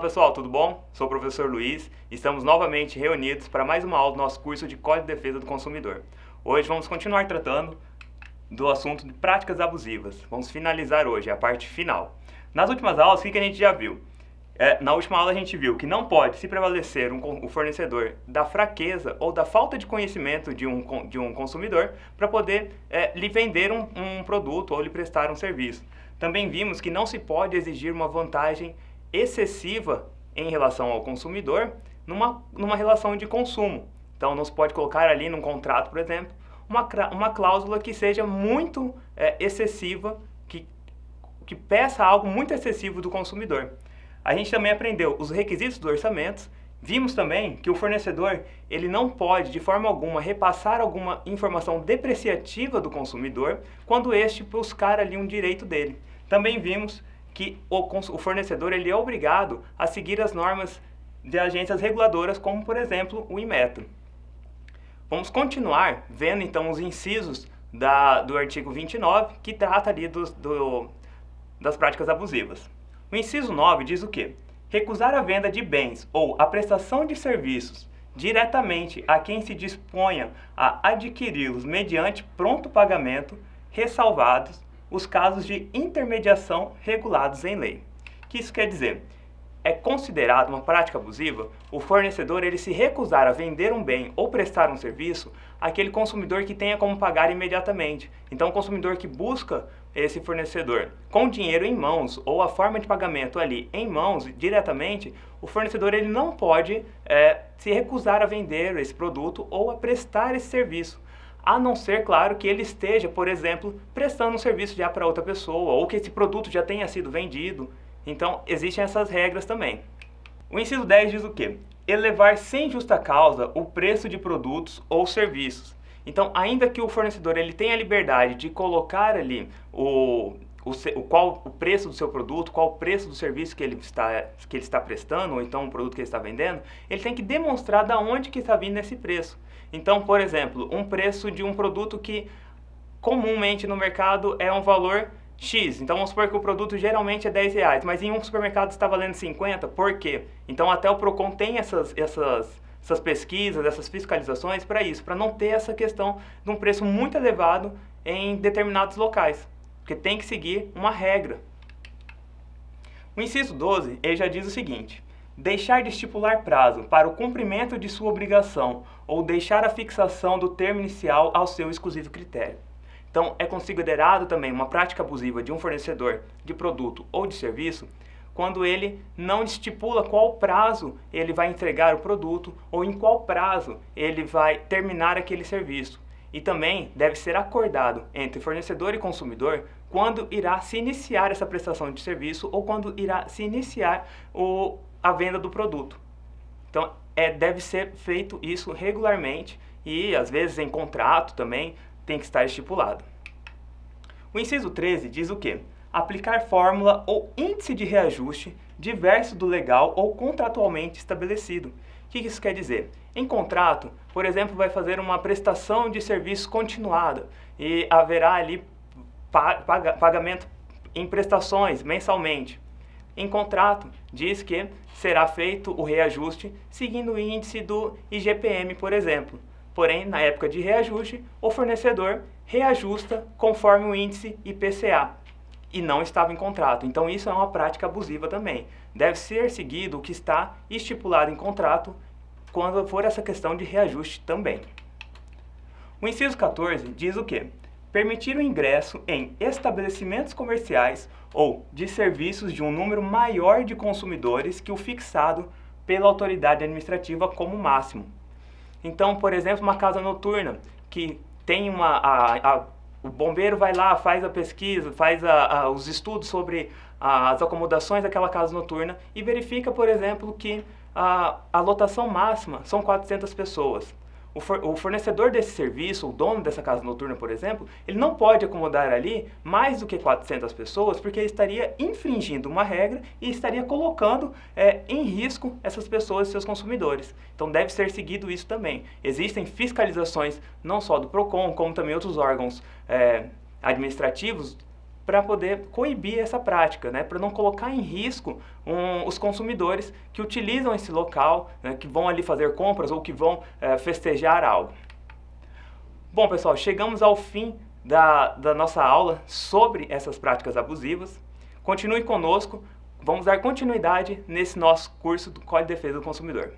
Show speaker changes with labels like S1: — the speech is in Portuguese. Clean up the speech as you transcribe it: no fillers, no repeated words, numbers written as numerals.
S1: pessoal, tudo bom? Sou o professor Luiz e estamos novamente reunidos para mais uma aula do nosso curso de Código de Defesa do Consumidor. Hoje vamos continuar tratando do assunto de práticas abusivas. Vamos finalizar hoje a parte final. Nas últimas aulas, o que a gente já viu? Na última aula a gente viu que não pode se prevalecer o fornecedor da fraqueza ou da falta de conhecimento de um consumidor para poder lhe vender um produto ou lhe prestar um serviço. Também vimos que não se pode exigir uma vantagem excessiva em relação ao consumidor numa relação de consumo. Então não se pode colocar ali num contrato, por exemplo, uma cláusula que seja muito excessiva, que peça algo muito excessivo do consumidor. A gente também aprendeu os requisitos dos orçamentos. Vimos também que o fornecedor ele não pode, de forma alguma, repassar alguma informação depreciativa do consumidor quando este buscar ali um direito dele. Também vimos que o fornecedor ele é obrigado a seguir as normas de agências reguladoras, como, por exemplo, o Inmetro. Vamos continuar vendo, então, os incisos do artigo 29, que trata ali das práticas abusivas. O inciso 9 diz o quê? Recusar a venda de bens ou a prestação de serviços diretamente a quem se disponha a adquiri-los mediante pronto pagamento, ressalvados os casos de intermediação regulados em lei. O que isso quer dizer? É considerado uma prática abusiva o fornecedor ele se recusar a vender um bem ou prestar um serviço àquele consumidor que tenha como pagar imediatamente. Então, o consumidor que busca esse fornecedor com dinheiro em mãos ou a forma de pagamento ali em mãos diretamente, o fornecedor ele não pode se recusar a vender esse produto ou a prestar esse serviço. A não ser, claro, que ele esteja, por exemplo, prestando um serviço já para outra pessoa, ou que esse produto já tenha sido vendido. Então, existem essas regras também. O inciso 10 diz o quê? Elevar sem justa causa o preço de produtos ou serviços. Então, ainda que o fornecedor ele tenha a liberdade de colocar ali qual o preço do seu produto, qual o preço do serviço que ele está prestando, ou então o produto que ele está vendendo, ele tem que demonstrar de onde que está vindo esse preço. Então, por exemplo, um preço de um produto que comumente no mercado é um valor X. Então, vamos supor que o produto geralmente é R$10, mas em um supermercado está valendo 50. Por quê? Então, até o PROCON tem essas pesquisas, essas fiscalizações para isso, para não ter essa questão de um preço muito elevado em determinados locais, porque tem que seguir uma regra. O inciso 12, ele já diz o seguinte: deixar de estipular prazo para o cumprimento de sua obrigação ou deixar a fixação do termo inicial ao seu exclusivo critério. Então, é considerado também uma prática abusiva de um fornecedor de produto ou de serviço quando ele não estipula qual prazo ele vai entregar o produto ou em qual prazo ele vai terminar aquele serviço. E também deve ser acordado entre fornecedor e consumidor quando irá se iniciar essa prestação de serviço ou quando irá se iniciar a venda do produto. Então, deve ser feito isso regularmente e, às vezes, em contrato também tem que estar estipulado. O inciso 13 diz o quê? Aplicar fórmula ou índice de reajuste diverso do legal ou contratualmente estabelecido. O que isso quer dizer? Em contrato, por exemplo, vai fazer uma prestação de serviço continuada e haverá ali pagamento em prestações mensalmente. Em contrato, diz que será feito o reajuste seguindo o índice do IGPM, por exemplo. Porém, na época de reajuste, o fornecedor reajusta conforme o índice IPCA e não estava em contrato. Então, isso é uma prática abusiva também. Deve ser seguido o que está estipulado em contrato quando for essa questão de reajuste também. O inciso 14 diz o quê? Permitir o ingresso em estabelecimentos comerciais ou de serviços de um número maior de consumidores que o fixado pela autoridade administrativa como máximo. Então, por exemplo, uma casa noturna que tem o bombeiro vai lá, faz a pesquisa, faz os estudos sobre as acomodações daquela casa noturna e verifica, por exemplo, que a lotação máxima são 400 pessoas. O fornecedor desse serviço, o dono dessa casa noturna, por exemplo, ele não pode acomodar ali mais do que 400 pessoas porque ele estaria infringindo uma regra e estaria colocando em risco essas pessoas e seus consumidores. Então deve ser seguido isso também. Existem fiscalizações não só do PROCON, como também outros órgãos administrativos para poder coibir essa prática, né, para não colocar em risco os consumidores que utilizam esse local, né, que vão ali fazer compras ou que vão festejar algo. Bom, pessoal, chegamos ao fim da nossa aula sobre essas práticas abusivas. Continue conosco, vamos dar continuidade nesse nosso curso do Código de Defesa do Consumidor.